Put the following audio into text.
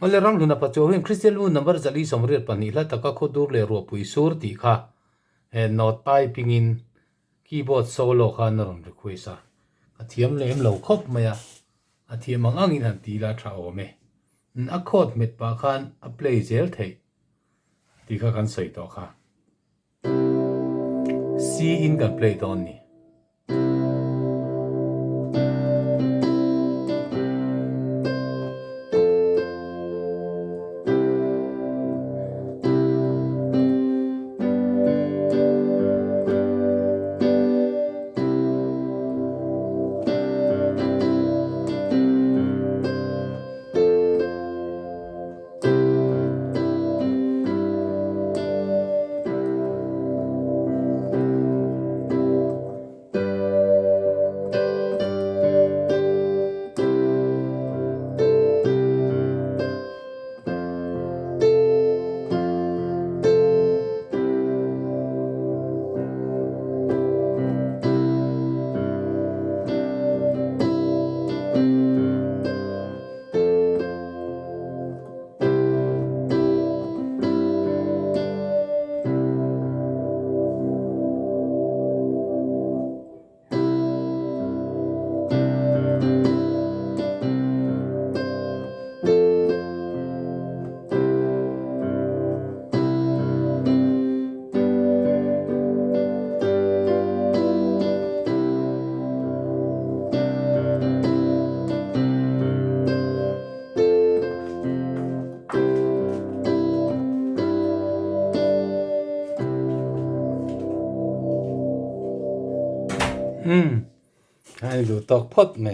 Ole ram luna pa cho hin Christian lu number zali somriat pani la taka khawdur le ro pui sur ti kha he not typing in keyboard solo kha na ron request a thiam le em lo khop maya a thiam ang in han ti la tha o me a khot met pa khan a play zel thei ti kha kan sei to kha C in kan play don ni hai lu tok phot me